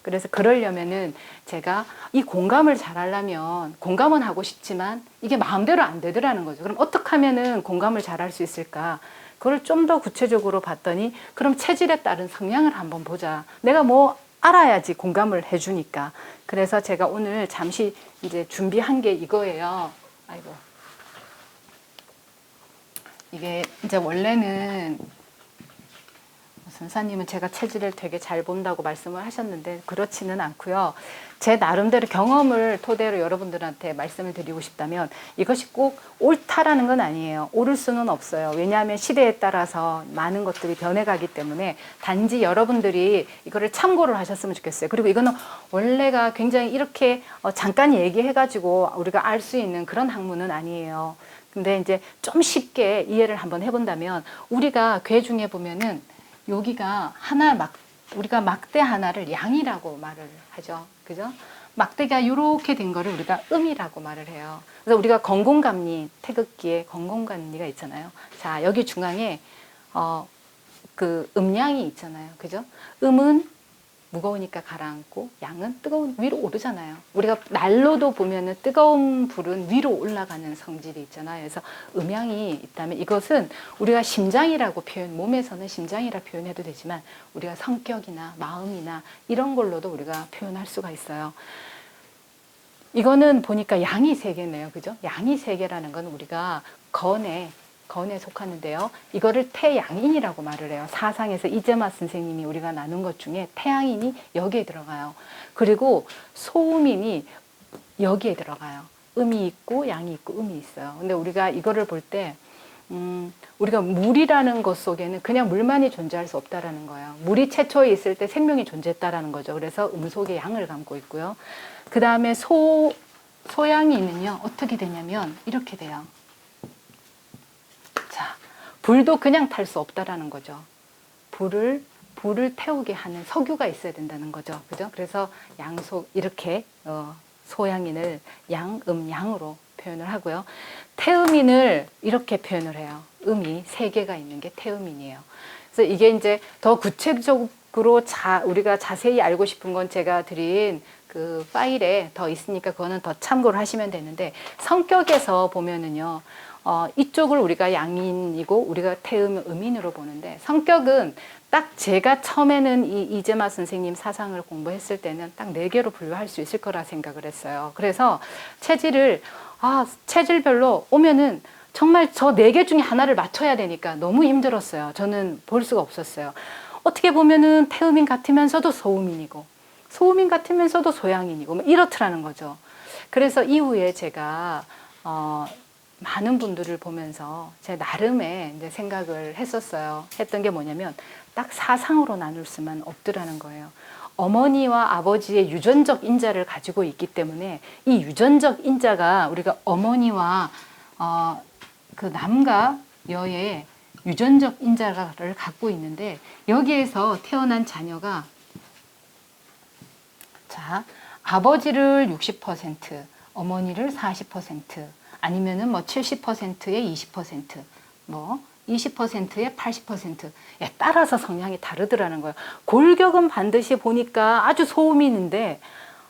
그래서 그러려면은 제가 이 공감을 잘 하려면 공감은 하고 싶지만 이게 마음대로 안 되더라는 거죠. 그럼 어떻게 하면은 공감을 잘 할 수 있을까? 그걸 좀 더 구체적으로 봤더니 그럼 체질에 따른 성향을 한번 보자. 내가 뭐 알아야지 공감을 해주니까. 그래서 제가 오늘 잠시 이제 준비한 게 이거예요. 아이고. 이게 이제 원래는 선사님은 제가 체질을 되게 잘 본다고 말씀을 하셨는데 그렇지는 않고요. 제 나름대로 경험을 토대로 여러분들한테 말씀을 드리고 싶다면 이것이 꼭 옳다라는 건 아니에요. 옳을 수는 없어요. 왜냐하면 시대에 따라서 많은 것들이 변해가기 때문에 단지 여러분들이 이거를 참고를 하셨으면 좋겠어요. 그리고 이거는 원래가 굉장히 이렇게 잠깐 얘기해가지고 우리가 알 수 있는 그런 학문은 아니에요. 근데 이제 좀 쉽게 이해를 한번 해본다면 우리가 괴 중에 보면은 여기가 우리가 막대 하나를 양이라고 말을 하죠. 그죠? 막대가 이렇게 된 거를 우리가 음이라고 말을 해요. 그래서 우리가 건공감리, 태극기에 건공감리가 있잖아요. 자, 여기 중앙에, 그 음양이 있잖아요. 그죠? 음은 무거우니까 가라앉고 양은 뜨거운 위로 오르잖아요. 우리가 난로도 보면은 뜨거운 불은 위로 올라가는 성질이 있잖아요. 그래서 음양이 있다면 이것은 우리가 심장이라고 몸에서는 심장이라 표현해도 되지만 우리가 성격이나 마음이나 이런 걸로도 우리가 표현할 수가 있어요. 이거는 보니까 양이 세 개네요. 그죠? 양이 세 개라는 건 우리가 건에 속하는데요. 이거를 태양인이라고 말을 해요. 사상에서 이재마 선생님이 우리가 나눈 것 중에 태양인이 여기에 들어가요. 그리고 소음인이 여기에 들어가요. 음이 있고 양이 있고 음이 있어요. 근데 우리가 이거를 볼 때 우리가 물이라는 것 속에는 그냥 물만이 존재할 수 없다라는 거예요. 물이 최초에 있을 때 생명이 존재했다라는 거죠. 그래서 음 속에 양을 담고 있고요. 그 다음에 소양인은요 어떻게 되냐면 이렇게 돼요. 자, 불도 그냥 탈 수 없다라는 거죠. 불을 태우게 하는 석유가 있어야 된다는 거죠. 그죠? 그래서 이렇게 소양인을 양으로 표현을 하고요. 태음인을 이렇게 표현을 해요. 음이 세 개가 있는 게 태음인이에요. 그래서 이게 이제 더 구체적으로 우리가 자세히 알고 싶은 건 제가 드린 그 파일에 더 있으니까 그거는 더 참고를 하시면 되는데 성격에서 보면은요. 이쪽을 우리가 양인이고 우리가 음인으로 보는데 성격은 딱 제가 처음에는 이재마 선생님 사상을 공부했을 때는 딱 4개로 분류할 수 있을 거라 생각을 했어요. 그래서 체질별로 오면은 정말 저 4개 중에 하나를 맞춰야 되니까 너무 힘들었어요. 저는 볼 수가 없었어요. 어떻게 보면은 태음인 같으면서도 소음인이고 소음인 같으면서도 소양인이고 뭐 이렇더라는 거죠. 그래서 이후에 제가 많은 분들을 보면서 제 나름의 이제 생각을 했었어요. 했던 게 뭐냐면 딱 사상으로 나눌 수만 없더라는 거예요. 어머니와 아버지의 유전적 인자를 가지고 있기 때문에 이 유전적 인자가 우리가 어머니와 그 남과 여의 유전적 인자를 갖고 있는데 여기에서 태어난 자녀가 자 아버지를 60%, 어머니를 40%, 아니면은 뭐 70%에 20%, 뭐 20%에 80%에 따라서 성향이 다르더라는 거예요. 골격은 반드시 보니까 아주 소음인인데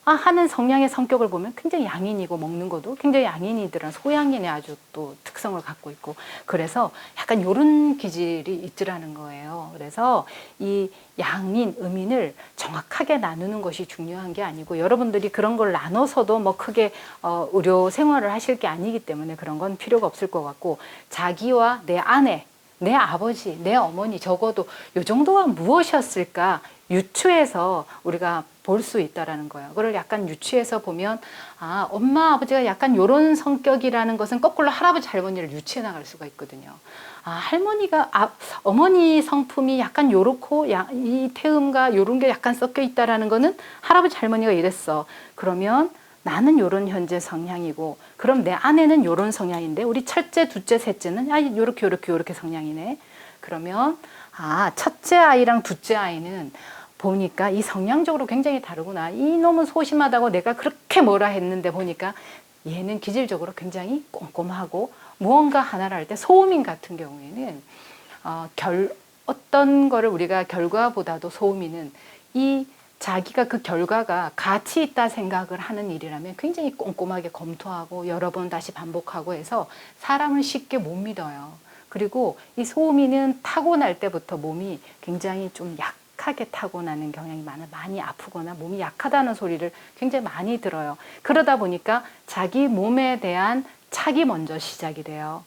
하는 성향의 성격을 보면 굉장히 양인이고 먹는 것도 굉장히 양인이더라. 소양인의 아주 또 특성을 갖고 있고 그래서 약간 요런 기질이 있더라는 거예요. 그래서 이 양인, 음인을 정확하게 나누는 것이 중요한 게 아니고 여러분들이 그런 걸 나눠서도 뭐 크게 의료 생활을 하실 게 아니기 때문에 그런 건 필요가 없을 것 같고 자기와 내 아내, 내 아버지, 내 어머니 적어도 요 정도가 무엇이었을까 유추해서 우리가 볼 수 있다라는 거예요. 그걸 약간 유추해서 보면 엄마 아버지가 약간 요런 성격이라는 것은 거꾸로 할아버지 할머니를 유추해 나갈 수가 있거든요. 어머니 성품이 약간 요렇고 이 태음과 요런 게 약간 섞여 있다라는 거는 할아버지 할머니가 이랬어. 그러면 나는 요런 현재 성향이고 그럼 내 아내는 요런 성향인데 우리 첫째, 둘째, 셋째는 요렇게 성향이네. 그러면 첫째 아이랑 둘째 아이는 보니까 이 성향적으로 굉장히 다르구나. 이놈은 소심하다고 내가 그렇게 뭐라 했는데 보니까 얘는 기질적으로 굉장히 꼼꼼하고 무언가 하나를 할 때 소음인 같은 경우에는 어떤 거를 우리가 결과보다도 소음인은 이 자기가 그 결과가 가치 있다 생각을 하는 일이라면 굉장히 꼼꼼하게 검토하고 여러 번 다시 반복하고 해서 사람을 쉽게 못 믿어요. 그리고 이 소음이는 타고날 때부터 몸이 굉장히 좀 약하게 타고나는 경향이 많이 아프거나 몸이 약하다는 소리를 굉장히 많이 들어요. 그러다 보니까 자기 몸에 대한 착이 먼저 시작이 돼요.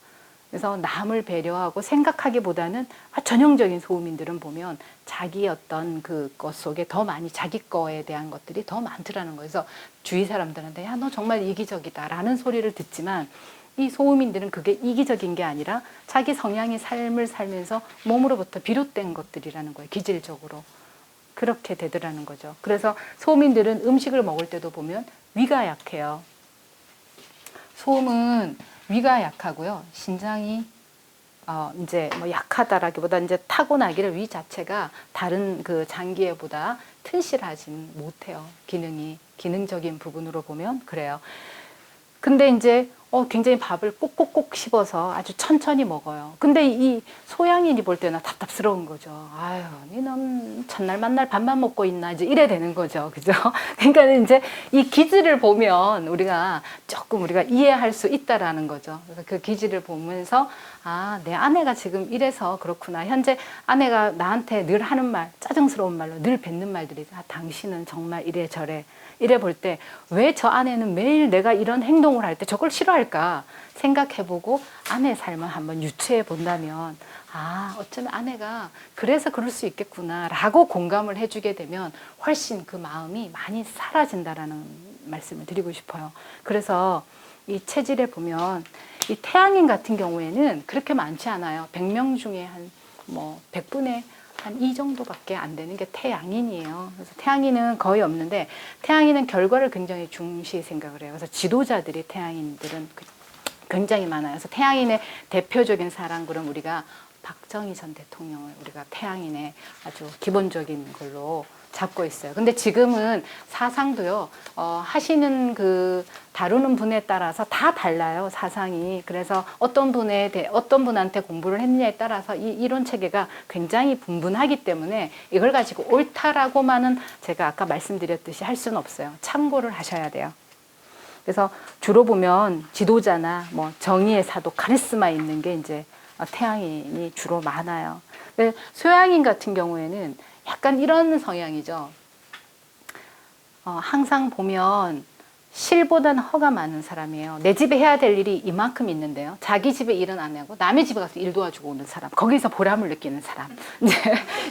그래서 남을 배려하고 생각하기보다는 전형적인 소음인들은 보면 자기 어떤 그것 속에 더 많이 자기 거에 대한 것들이 더 많더라는 거예요. 그래서 주위 사람들한테 야, 너 정말 이기적이다 라는 소리를 듣지만 이 소음인들은 그게 이기적인 게 아니라 자기 성향의 삶을 살면서 몸으로부터 비롯된 것들이라는 거예요. 기질적으로. 그렇게 되더라는 거죠. 그래서 소음인들은 음식을 먹을 때도 보면 위가 약해요. 소음은 위가 약하고요. 신장이 이제 뭐 약하다라기보다 이제 타고나기를 위 자체가 다른 그 장기애보다 튼실하진 못해요. 기능적인 부분으로 보면 그래요. 근데 이제 굉장히 밥을 꼭꼭꼭 씹어서 아주 천천히 먹어요. 근데 이 소양인이 볼 때는 답답스러운 거죠. 아유, 니는 첫날 만날 밥만 먹고 있나 이제 이래 되는 거죠, 그죠? 그러니까 이제 이 기질을 보면 우리가 이해할 수 있다라는 거죠. 그래서 그 기질을 보면서 아, 내 아내가 지금 이래서 그렇구나. 현재 아내가 나한테 늘 하는 말, 짜증스러운 말로 늘 뱉는 말들이 아, 당신은 정말 이래 저래. 이래 볼 때 왜 저 아내는 매일 내가 이런 행동을 할 때 저걸 싫어할까 생각해보고 아내의 삶을 한번 유추해 본다면 아, 어쩌면 아내가 그래서 그럴 수 있겠구나 라고 공감을 해주게 되면 훨씬 그 마음이 많이 사라진다라는 말씀을 드리고 싶어요. 그래서 이 체질에 보면 이 태양인 같은 경우에는 그렇게 많지 않아요. 100명 중에 한 100분의 한 이 정도밖에 안 되는 게 태양인이에요. 그래서 태양인은 거의 없는데 태양인은 결과를 굉장히 중시 생각을 해요. 그래서 지도자들이 태양인들은 굉장히 많아요. 그래서 태양인의 대표적인 사람 그럼 우리가 박정희 전 대통령을 우리가 태양인의 아주 기본적인 걸로 잡고 있어요. 근데 지금은 사상도요, 하시는 그 다루는 분에 따라서 다 달라요, 사상이. 그래서 어떤 분한테 공부를 했느냐에 따라서 이 이론 체계가 굉장히 분분하기 때문에 이걸 가지고 옳다라고만은 제가 아까 말씀드렸듯이 할 수는 없어요. 참고를 하셔야 돼요. 그래서 주로 보면 지도자나 뭐 정의의 사도, 카리스마 있는 게 이제 태양인이 주로 많아요. 소양인 같은 경우에는 약간 이런 성향이죠. 항상 보면 실보다는 허가 많은 사람이에요. 내 집에 해야 될 일이 이만큼 있는데요. 자기 집에 일은 안 하고 남의 집에 가서 일 도와주고 오는 사람. 거기서 보람을 느끼는 사람.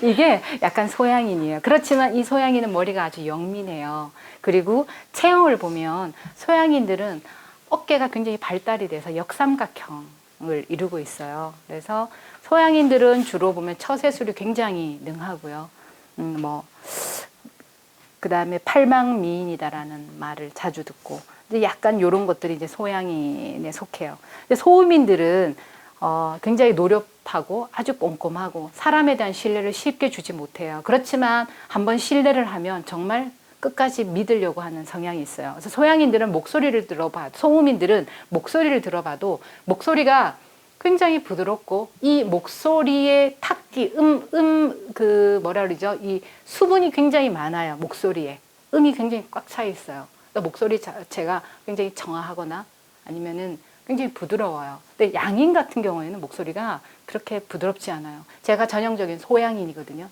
이게 약간 소양인이에요. 그렇지만 이 소양인은 머리가 아주 영민해요. 그리고 체형을 보면 소양인들은 어깨가 굉장히 발달이 돼서 역삼각형을 이루고 있어요. 그래서 소양인들은 주로 보면 처세술이 굉장히 능하고요. 그 다음에 팔망미인이다라는 말을 자주 듣고, 약간 요런 것들이 이제 소양인에 속해요. 근데 소음인들은, 굉장히 노력하고 아주 꼼꼼하고 사람에 대한 신뢰를 쉽게 주지 못해요. 그렇지만 한번 신뢰를 하면 정말 끝까지 믿으려고 하는 성향이 있어요. 그래서 소양인들은 소음인들은 목소리를 들어봐도 목소리가 굉장히 부드럽고 이 목소리의 탁기, 이 수분이 굉장히 많아요. 목소리에. 음이 굉장히 꽉 차 있어요. 목소리 자체가 굉장히 정화하거나 아니면은 굉장히 부드러워요. 근데 양인 같은 경우에는 목소리가 그렇게 부드럽지 않아요. 제가 전형적인 소양인이거든요.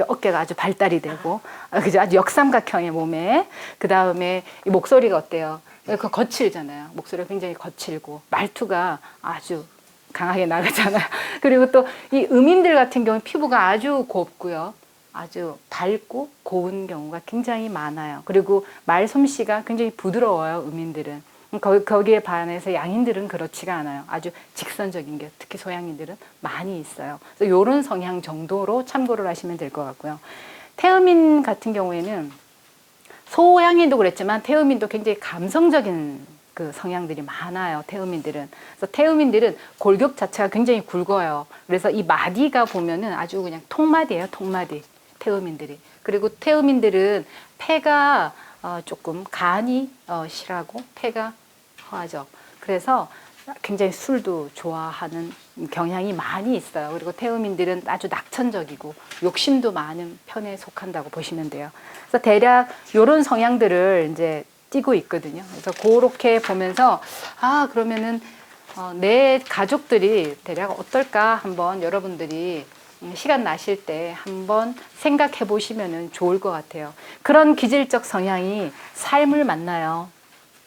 어깨가 아주 발달이 되고, 그죠? 아주 역삼각형의 몸에. 그 다음에 목소리가 어때요? 거칠잖아요. 목소리가 굉장히 거칠고, 말투가 아주 강하게 나가잖아요. 그리고 또 이 음인들 같은 경우는 피부가 아주 곱고요. 아주 밝고 고운 경우가 굉장히 많아요. 그리고 말솜씨가 굉장히 부드러워요, 음인들은. 거기에 반해서 양인들은 그렇지가 않아요. 아주 직선적인 게 특히 소양인들은 많이 있어요. 그래서 이런 성향 정도로 참고를 하시면 될 것 같고요. 태음인 같은 경우에는 소양인도 그랬지만 태음인도 굉장히 감성적인 그 성향들이 많아요. 태음인들은. 그래서 태음인들은 골격 자체가 굉장히 굵어요. 그래서 이 마디가 보면은 아주 그냥 통마디예요. 통마디. 태음인들이. 그리고 태음인들은 폐가 조금 간이 실하고 폐가 허하죠. 그래서 굉장히 술도 좋아하는 경향이 많이 있어요. 그리고 태음인들은 아주 낙천적이고 욕심도 많은 편에 속한다고 보시면 돼요. 그래서 대략 이런 성향들을 이제 띠고 있거든요. 그래서 그렇게 보면서 그러면은 내 가족들이 대략 어떨까 한번 여러분들이 시간 나실 때 한번 생각해 보시면 좋을 것 같아요. 그런 기질적 성향이 삶을 만나요.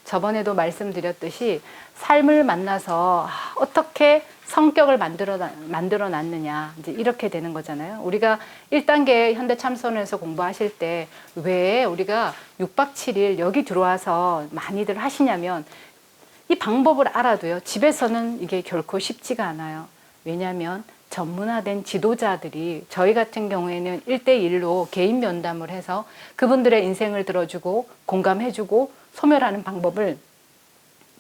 저번에도 말씀드렸듯이 삶을 만나서 어떻게 성격을 만들어 놨느냐 이제 이렇게 되는 거잖아요. 우리가 1단계 현대참선에서 공부하실 때 왜 우리가 6박 7일 여기 들어와서 많이들 하시냐면 이 방법을 알아도요. 집에서는 이게 결코 쉽지가 않아요. 왜냐하면 전문화된 지도자들이 저희 같은 경우에는 1대1로 개인 면담을 해서 그분들의 인생을 들어주고 공감해주고 소멸하는 방법을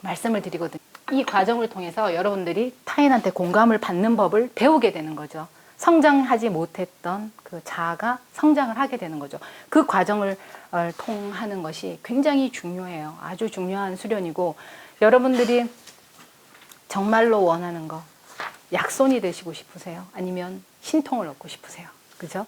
말씀을 드리거든요. 이 과정을 통해서 여러분들이 타인한테 공감을 받는 법을 배우게 되는 거죠. 성장하지 못했던 그 자아가 성장을 하게 되는 거죠. 그 과정을 통하는 것이 굉장히 중요해요. 아주 중요한 수련이고 여러분들이 정말로 원하는 거 약손이 되시고 싶으세요? 아니면 신통을 얻고 싶으세요? 그죠?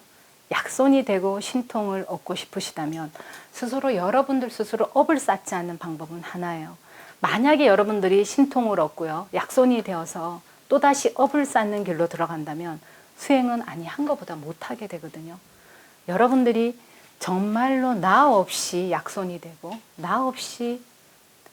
약손이 되고 신통을 얻고 싶으시다면 스스로 여러분들 스스로 업을 쌓지 않는 방법은 하나예요. 만약에 여러분들이 신통을 얻고요. 약손이 되어서 또다시 업을 쌓는 길로 들어간다면 수행은 아니 한 것보다 못하게 되거든요. 여러분들이 정말로 나 없이 약손이 되고 나 없이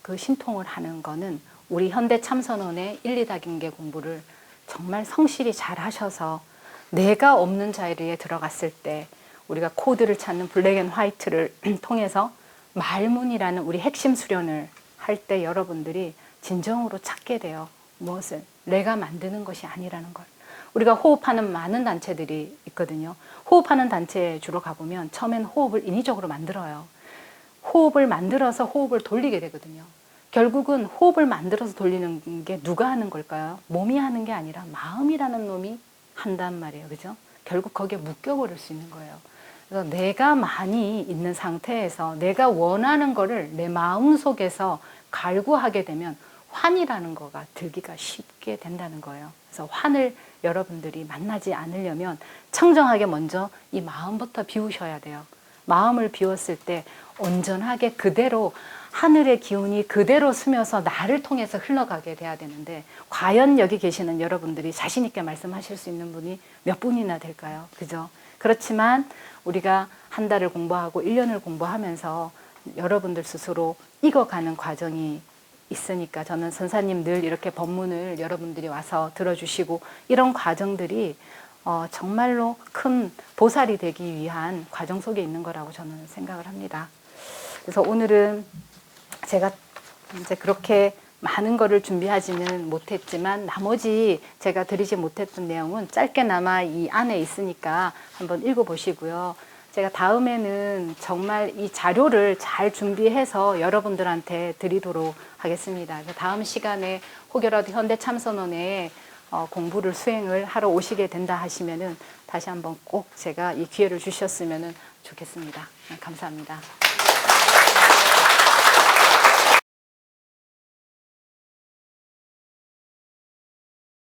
그 신통을 하는 거는 우리 현대참선원의 1, 2다경계 공부를 정말 성실히 잘 하셔서 내가 없는 자리에 들어갔을 때 우리가 코드를 찾는 블랙 앤 화이트를 통해서 말문이라는 우리 핵심 수련을 할 때 여러분들이 진정으로 찾게 돼요. 무엇을? 내가 만드는 것이 아니라는 걸. 우리가 호흡하는 많은 단체들이 있거든요. 호흡하는 단체에 주로 가보면 처음엔 호흡을 인위적으로 만들어요. 호흡을 만들어서 호흡을 돌리게 되거든요. 결국은 호흡을 만들어서 돌리는 게 누가 하는 걸까요? 몸이 하는 게 아니라 마음이라는 놈이 한단 말이에요. 그죠? 결국 거기에 묶여버릴 수 있는 거예요. 그래서 내가 많이 있는 상태에서 내가 원하는 거를 내 마음 속에서 갈구하게 되면 환이라는 거가 들기가 쉽게 된다는 거예요. 그래서 환을 여러분들이 만나지 않으려면 청정하게 먼저 이 마음부터 비우셔야 돼요. 마음을 비웠을 때 온전하게 그대로 하늘의 기운이 그대로 스며서 나를 통해서 흘러가게 돼야 되는데 과연 여기 계시는 여러분들이 자신 있게 말씀하실 수 있는 분이 몇 분이나 될까요? 그죠? 그렇지만 우리가 한 달을 공부하고 1년을 공부하면서 여러분들 스스로 익어가는 과정이 있으니까 저는 선사님 늘 이렇게 법문을 여러분들이 와서 들어주시고 이런 과정들이 정말로 큰 보살이 되기 위한 과정 속에 있는 거라고 저는 생각을 합니다. 그래서 오늘은 제가 이제 그렇게 많은 거를 준비하지는 못했지만 나머지 제가 드리지 못했던 내용은 짧게나마 이 안에 있으니까 한번 읽어보시고요. 제가 다음에는 정말 이 자료를 잘 준비해서 여러분들한테 드리도록 하겠습니다. 다음 시간에 혹여라도 현대참선원에 공부를 수행을 하러 오시게 된다 하시면은 다시 한번 꼭 제가 이 기회를 주셨으면 좋겠습니다. 감사합니다.